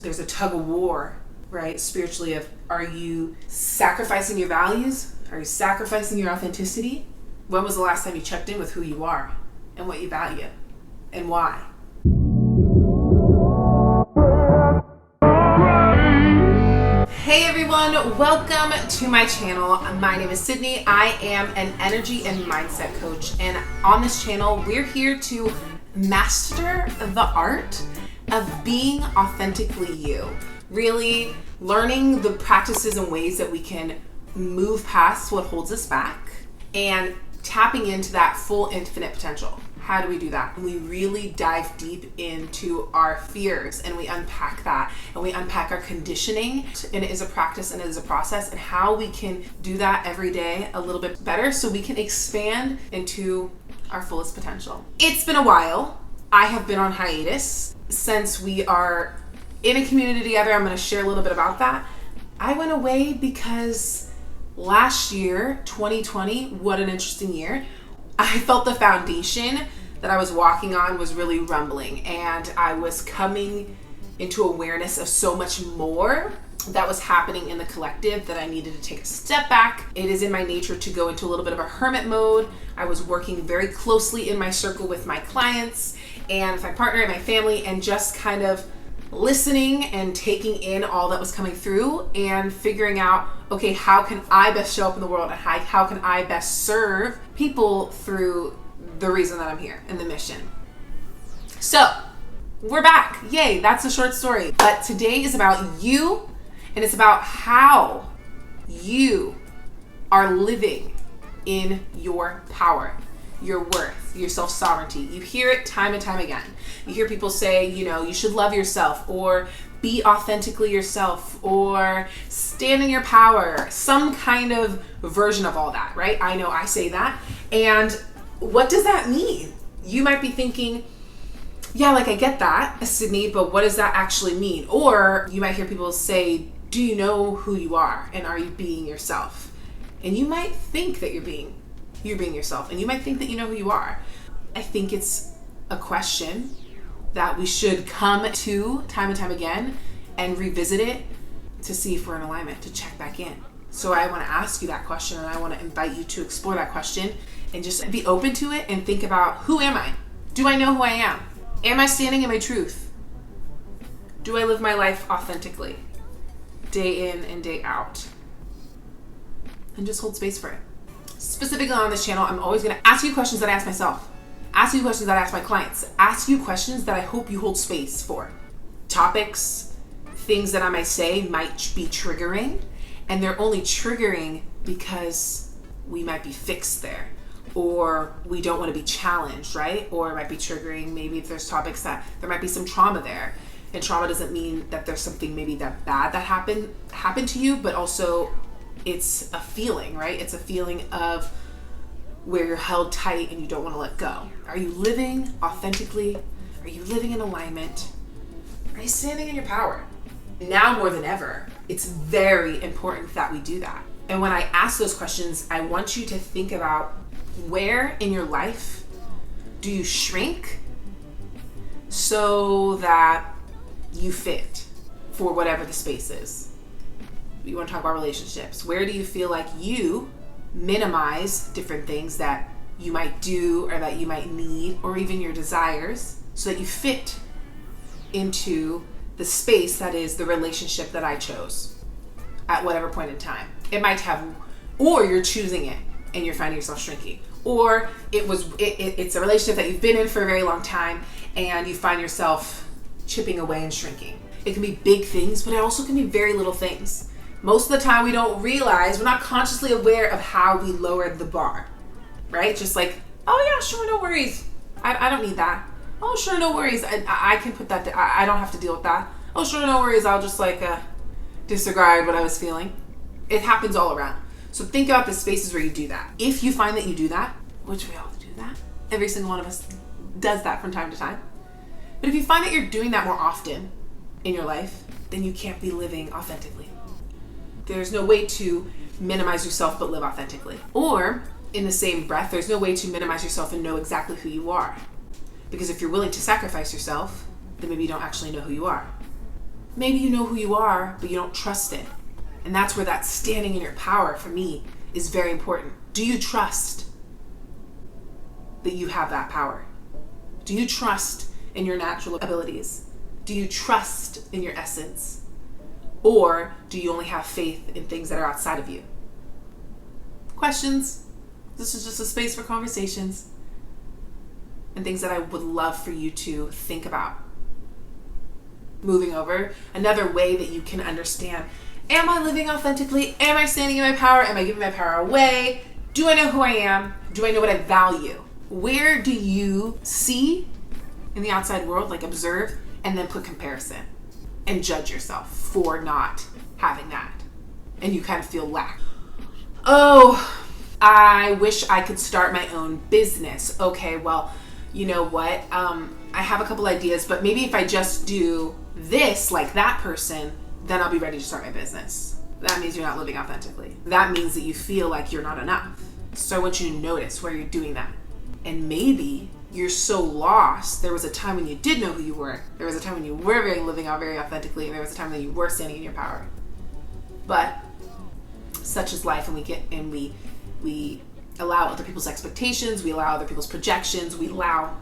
There's a tug of war, right, spiritually, of are you sacrificing your values? Are you sacrificing your authenticity? When was the last time you checked in with who you are and what you value and why? Hey everyone, welcome to my channel. My name is Sidney. I am an energy and mindset coach, and on this channel we're here to master the art of being authentically you. Really learning the practices and ways that we can move past what holds us back and tapping into that full infinite potential. How do we do that? We really dive deep into our fears and we unpack that and we unpack our conditioning, and it is a practice and it is a process, and how we can do that every day a little bit better so we can expand into our fullest potential. It's been a while. I have been on hiatus since we are in a community together. I'm going to share a little bit about that. I went away because last year, 2020, what an interesting year. I felt the foundation that I was walking on was really rumbling, and I was coming into awareness of so much more that was happening in the collective that I needed to take a step back. It is in my nature to go into a little bit of a hermit mode. I was working very closely in my circle with my clients and with my partner and my family, and just kind of listening and taking in all that was coming through and figuring out, okay, how can I best show up in the world, and how can I best serve people through the reason that I'm here and the mission. So we're back. Yay, that's a short story. But today is about you, and it's about how you are living in your power, your worth, your self-sovereignty. You hear it time and time again. You hear people say, you should love yourself, or be authentically yourself, or stand in your power, some kind of version of all that, right? I know I say that. And what does that mean? You might be thinking, yeah, I get that, Sidney, but what does that actually mean? Or you might hear people say, do you know who you are, and are you being yourself? And you might think that you're being yourself, and you might think that you know who you are. I think it's a question that we should come to time and time again and revisit it to see if we're in alignment, to check back in. So I want to ask you that question, and I want to invite you to explore that question and just be open to it and think about, who am I? Do I know who I am? Am I standing in my truth? Do I live my life authentically, day in and day out? And just hold space for it. Specifically on this channel, I'm always going to ask you questions that I ask myself, ask you questions that I ask my clients, ask you questions that I hope you hold space for. Topics, things that I might say might be triggering, and they're only triggering because we might be fixed there, or we don't want to be challenged, right? Or it might be triggering, maybe if there's topics that there might be some trauma there. And trauma doesn't mean that there's something maybe that bad that happened to you, but also it's a feeling, right? It's a feeling of where you're held tight and you don't want to let go. Are you living authentically? Are you living in alignment? Are you standing in your power? Now more than ever, it's very important that we do that. And when I ask those questions, I want you to think about, where in your life do you shrink so that you fit for whatever the space is? You want to talk about relationships. Where do you feel like you minimize different things that you might do or that you might need, or even your desires, so that you fit into the space that is the relationship that I chose at whatever point in time? It might have, or you're choosing it and you're finding yourself shrinking, or it's a relationship that you've been in for a very long time and you find yourself chipping away and shrinking. It can be big things, but it also can be very little things. Most of the time we don't realize, we're not consciously aware of how we lowered the bar, right? Just like, oh yeah, sure, no worries. I don't need that. Oh sure, no worries. I can put that, I don't have to deal with that. Oh sure, no worries. I'll just disregard what I was feeling. It happens all around. So think about the spaces where you do that. If you find that you do that, which we all do that, every single one of us does that from time to time. But if you find that you're doing that more often in your life, then you can't be living authentically. There's no way to minimize yourself but live authentically. Or in the same breath, there's no way to minimize yourself and know exactly who you are. Because if you're willing to sacrifice yourself, then maybe you don't actually know who you are. Maybe you know who you are, but you don't trust it. And that's where that standing in your power, for me, is very important. Do you trust that you have that power? Do you trust in your natural abilities? Do you trust in your essence? Or do you only have faith in things that are outside of you? Questions. This is just a space for conversations and things that I would love for you to think about. Moving over, another way that you can understand, am I living authentically? Am I standing in my power? Am I giving my power away? Do I know who I am? Do I know what I value? Where do you see in the outside world, like observe, and then put comparison and judge yourself for not having that? And you kind of feel lack. Oh, I wish I could start my own business. Okay, well, you know what? I have a couple ideas, but maybe if I just do this like that person, then I'll be ready to start my business. That means you're not living authentically. That means that you feel like you're not enough. So I want you to notice where you're doing that. And maybe you're so lost. There was a time when you did know who you were. There was a time when you were living out very authentically, and there was a time when you were standing in your power. But such is life, and we allow other people's expectations, we allow other people's projections, we allow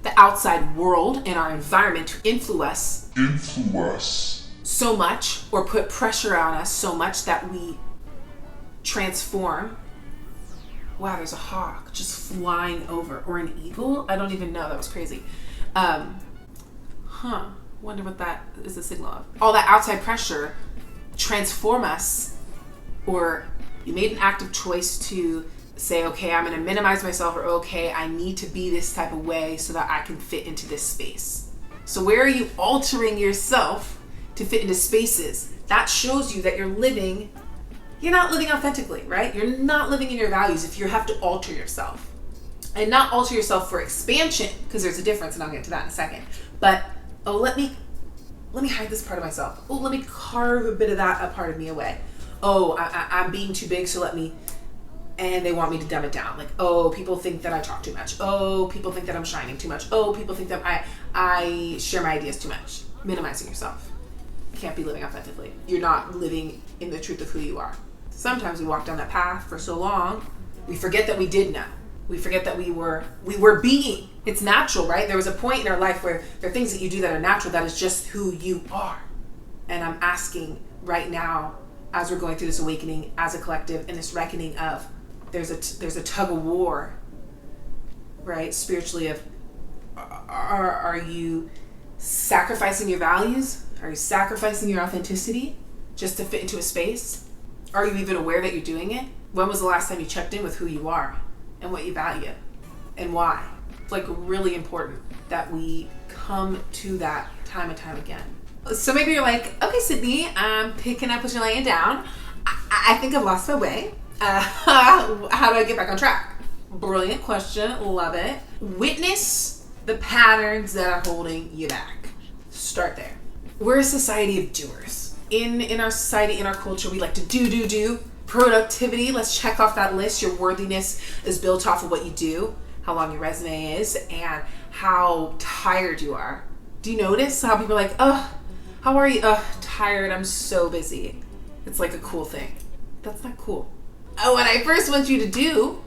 the outside world and our environment to influence so much, or put pressure on us so much that we transform. Wow, there's a hawk just flying over, or an eagle. I don't even know. That was crazy. Wonder what that is a signal of. All that outside pressure transform us, or you made an active choice to say, okay, I'm going to minimize myself, or okay, I need to be this type of way so that I can fit into this space. So where are you altering yourself to fit into spaces? That shows you that you're not living authentically, right? You're not living in your values if you have to alter yourself. And not alter yourself for expansion, because there's a difference, and I'll get to that in a second. But, let me hide this part of myself. Oh, let me carve a bit of that part of me away. Oh, I'm being too big, so and they want me to dumb it down. Like, oh, people think that I talk too much. Oh, people think that I'm shining too much. Oh, people think that I share my ideas too much. Minimizing yourself. Can't be living authentically. You're not living in the truth of who you are. Sometimes we walk down that path for so long, we forget that we did know. We forget that we were being. It's natural, right? There was a point in our life where there are things that you do that are natural, that is just who you are. And I'm asking right now, as we're going through this awakening as a collective and this reckoning of, there's a tug of war, right? Spiritually, of are you sacrificing your values? Are you sacrificing your authenticity just to fit into a space? Are you even aware that you're doing it? When was the last time you checked in with who you are and what you value and why? It's like really important that we come to that time and time again. So maybe you're like, okay, Sidney, I'm picking up what you're laying down. I think I've lost my way. How do I get back on track? Brilliant question. Love it. Witness the patterns that are holding you back. Start there. We're a society of doers. In our society, in our culture, we like to do. Productivity, let's check off that list. Your worthiness is built off of what you do, how long your resume is, and how tired you are. Do you notice how people are like, oh, how are you? Tired, I'm so busy. It's like a cool thing. That's not cool. What I first want you to do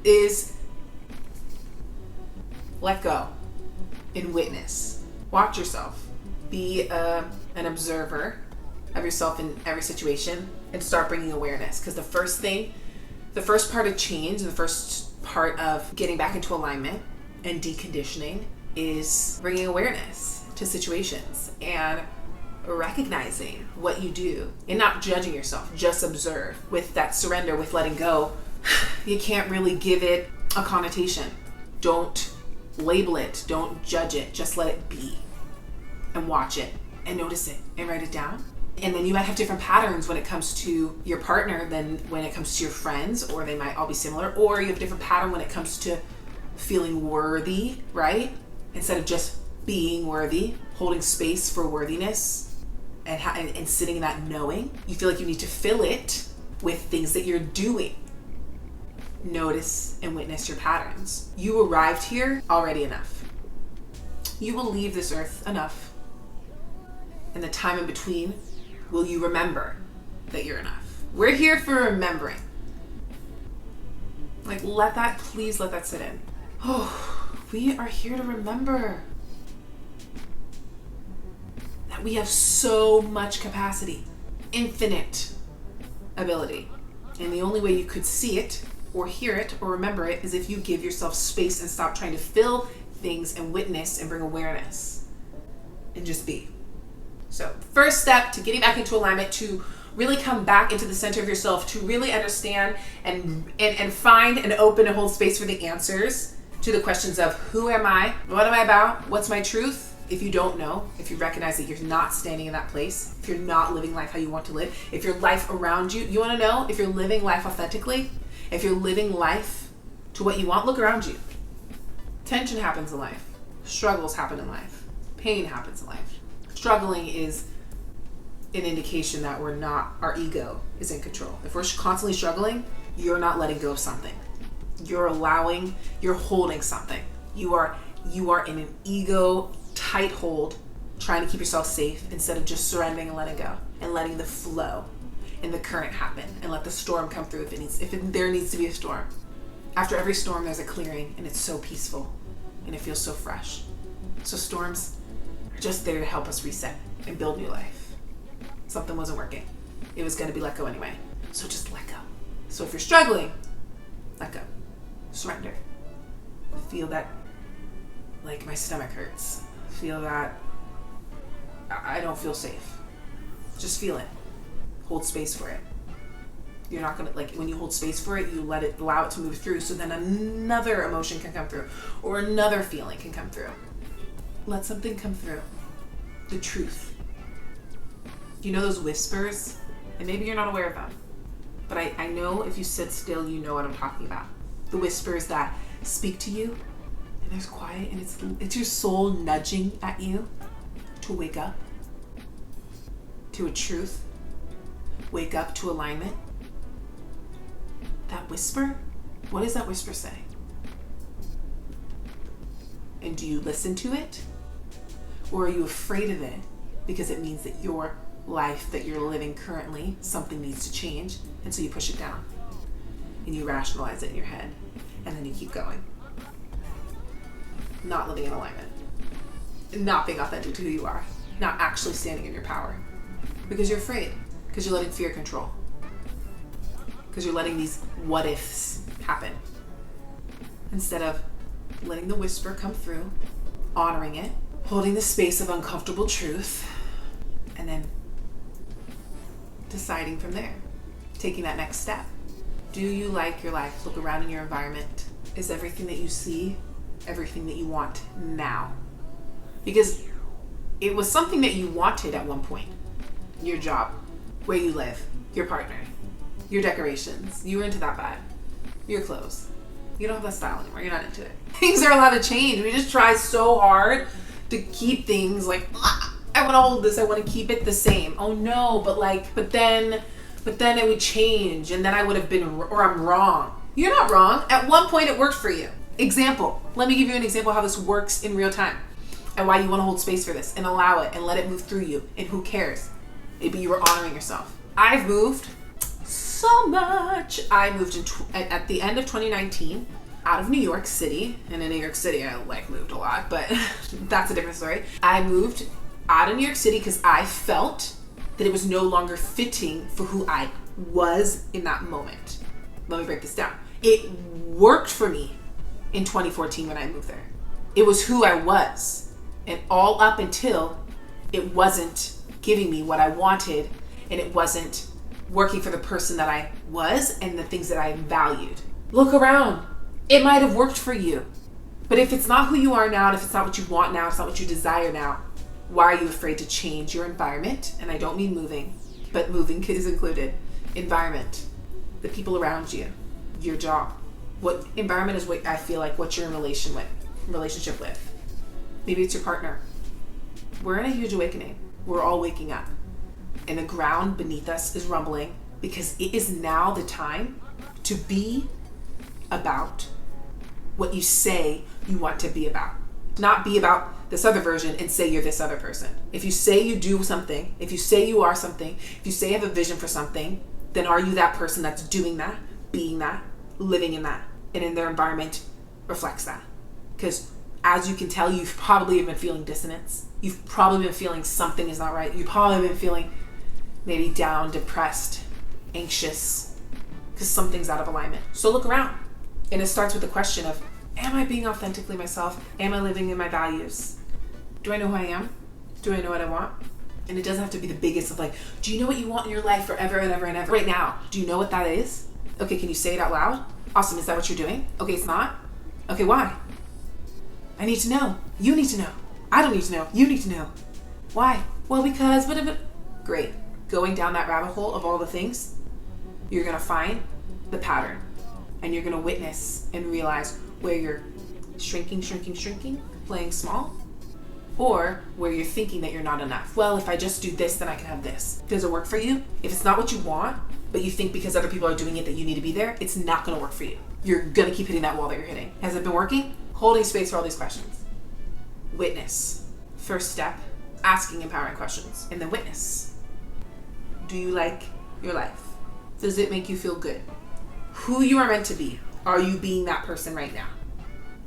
is let go and witness. Watch yourself. Be an observer of yourself in every situation and start bringing awareness. Because the first part of change, the first part of getting back into alignment and deconditioning is bringing awareness to situations and recognizing what you do and not judging yourself. Just observe. With that surrender, with letting go, you can't really give it a connotation. Don't label it. Don't judge it. Just let it be and watch it and notice it and write it down. And then you might have different patterns when it comes to your partner than when it comes to your friends, or they might all be similar, or you have a different pattern when it comes to feeling worthy, right? Instead of just being worthy, holding space for worthiness and sitting in that knowing, you feel like you need to fill it with things that you're doing. Notice and witness your patterns. You arrived here already enough. You will leave this earth enough. And the time in between, will you remember that you're enough? We're here for remembering. Like, please let that sit in. Oh, we are here to remember that we have so much capacity, infinite ability. And the only way you could see it or hear it or remember it is if you give yourself space and stop trying to fill things and witness and bring awareness and just be. So first step to getting back into alignment, to really come back into the center of yourself, to really understand and find and open and hold space for the answers to the questions of who am I? What am I about? What's my truth? If you don't know, if you recognize that you're not standing in that place, if you're not living life how you want to live, if your life around you want to know if you're living life authentically, if you're living life to what you want, look around you. Tension happens in life. Struggles happen in life. Pain happens in life. Struggling is an indication that our ego is in control. If we're constantly struggling, you're not letting go of something. You're holding something. You are in an ego tight hold, trying to keep yourself safe instead of just surrendering and letting go and letting the flow and the current happen and let the storm come through if there needs to be a storm. After every storm, there's a clearing, and it's so peaceful and it feels so fresh. So storms are just there to help us reset and build new life. Something wasn't working. It was going to be let go anyway. So just let go. So if you're struggling, let go. Surrender. Feel that, like, my stomach hurts. Feel that I don't feel safe. Just feel it. Hold space for it. You're not going to, like, when you hold space for it, you allow it to move through, so then another emotion can come through or another feeling can come through. Let something come through. The truth. You know those whispers? And maybe you're not aware of them. But I know if you sit still, you know what I'm talking about. The whispers that speak to you, and there's quiet, and it's your soul nudging at you to wake up to a truth, wake up to alignment. That whisper, what does that whisper say? And do you listen to it? Or are you afraid of it because it means that your life that you're living currently, something needs to change, and so you push it down and you rationalize it in your head, and then you keep going, not living in alignment, not being authentic to who you are, not actually standing in your power because you're afraid, because you're letting fear control, because you're letting these what ifs happen instead of letting the whisper come through, honoring it, holding the space of uncomfortable truth, and then deciding from there, taking that next step. Do you like your life? Look around in your environment. Is everything that you see everything that you want now? Because it was something that you wanted at one point. Your job, where you live, your partner, your decorations. You were into that vibe. Your clothes. You don't have that style anymore. You're not into it. Things are allowed to change. We just try so hard to keep things like, I want to hold this. I want to keep it the same. Oh no, but then it would change, and then I would have been, or I'm wrong. You're not wrong. At one point it worked for you. Example. Let me give you an example of how this works in real time and why you want to hold space for this and allow it and let it move through you, and who cares? Maybe you were honoring yourself. I've moved so much. I moved at the end of 2019 out of New York City, and in New York City I moved a lot, but that's a different story. I moved out of New York City because I felt that it was no longer fitting for who I was in that moment. Let me break this down. It worked for me in 2014 when I moved there. It was who I was, and all up until it wasn't giving me what I wanted, and it wasn't working for the person that I was and the things that I valued. Look around. It might have worked for you, but if it's not who you are now, and if it's not what you want now, it's not what you desire now, why are you afraid to change your environment? And I don't mean moving, but moving is included. Environment, the people around you, your job. What environment is what I feel like what you're in relationship with. Maybe it's your partner. We're in a huge awakening. We're all waking up, and the ground beneath us is rumbling, because it is now the time to be about what you say you want to be about. Not be about this other version and say you're this other person. If you say you do something, if you say you are something, if you say you have a vision for something, then are you that person that's doing that, being that, living in that, and in their environment reflects that? Because as you can tell, you've probably been feeling dissonance. You've probably been feeling something is not right. You've probably been feeling maybe down, depressed, anxious, because something's out of alignment. So look around. And it starts with the question of, am I being authentically myself? Am I living in my values? Do I know who I am? Do I know what I want? And it doesn't have to be the biggest of like, do you know what you want in your life forever and ever and ever? Right now, do you know what that is? Okay, can you say it out loud? Awesome, is that what you're doing? Okay, it's not? Okay, why? I need to know. You need to know. I don't need to know. You need to know. Why? Well, because, great. Going down that rabbit hole of all the things, you're gonna find the pattern. And you're gonna witness and realize where you're shrinking, playing small, or where you're thinking that you're not enough. Well, if I just do this, then I can have this. Does it work for you? If it's not what you want, but you think because other people are doing it that you need to be there, it's not gonna work for you. You're gonna keep hitting that wall that you're hitting. Has it been working? Holding space for all these questions. Witness. First step, asking empowering questions. And then witness. Do you like your life? Does it make you feel good? Who you are meant to be. Are you being that person right now?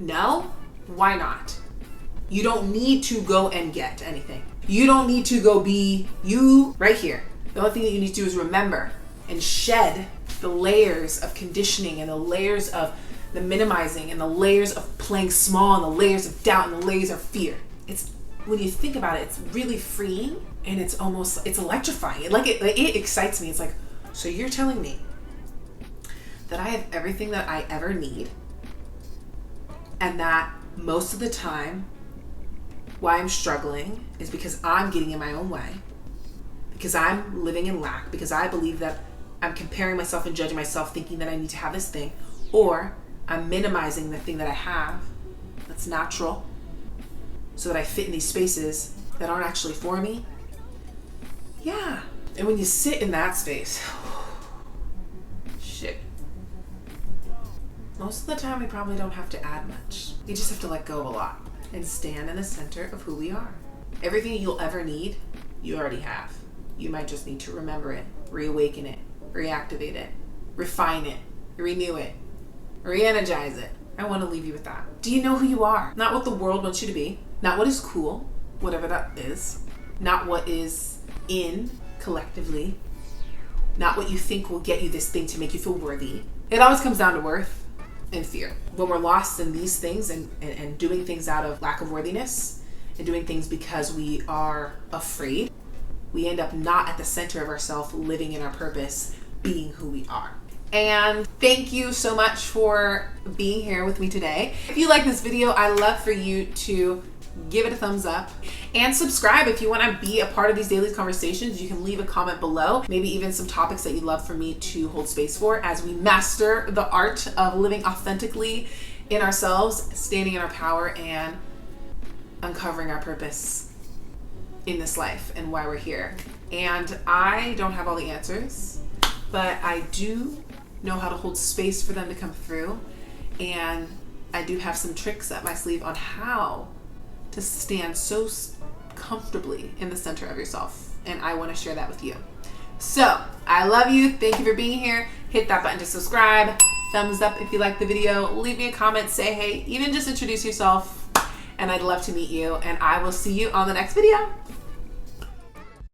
No? Why not? You don't need to go and get anything. You don't need to go be you right here. The only thing that you need to do is remember and shed the layers of conditioning and the layers of the minimizing and the layers of playing small and the layers of doubt and the layers of fear. It's, when you think about it, it's really freeing and it's electrifying. It excites me. It's like, so you're telling me that I have everything that I ever need, and that most of the time why I'm struggling is because I'm getting in my own way, because I'm living in lack, because I believe that I'm comparing myself and judging myself thinking that I need to have this thing, or I'm minimizing the thing that I have that's natural so that I fit in these spaces that aren't actually for me. Yeah. And when you sit in that space, shit. Most of the time, we probably don't have to add much. You just have to let go of a lot and stand in the center of who we are. Everything you'll ever need, you already have. You might just need to remember it, reawaken it, reactivate it, refine it, renew it, re-energize it. I want to leave you with that. Do you know who you are? Not what the world wants you to be, not what is cool, whatever that is, not what is in collectively, not what you think will get you this thing to make you feel worthy. It always comes down to worth and fear. When we're lost in these things and doing things out of lack of worthiness and doing things because we are afraid, we end up not at the center of ourselves, living in our purpose, being who we are. And thank you so much for being here with me today. If you like this video, I'd love for you to give it a thumbs up and subscribe. If you want to be a part of these daily conversations, you can leave a comment below, maybe even some topics that you'd love for me to hold space for as we master the art of living authentically in ourselves, standing in our power, and uncovering our purpose in this life and why we're here. And I don't have all the answers, but I do know how to hold space for them to come through, and I do have some tricks up my sleeve on how to stand so comfortably in the center of yourself, and I want to share that with you. So I love you. Thank you for being here. Hit that button to subscribe, thumbs up if you like the video, leave me a comment, say hey, even just introduce yourself, and I'd love to meet you, and I will see you on the next video.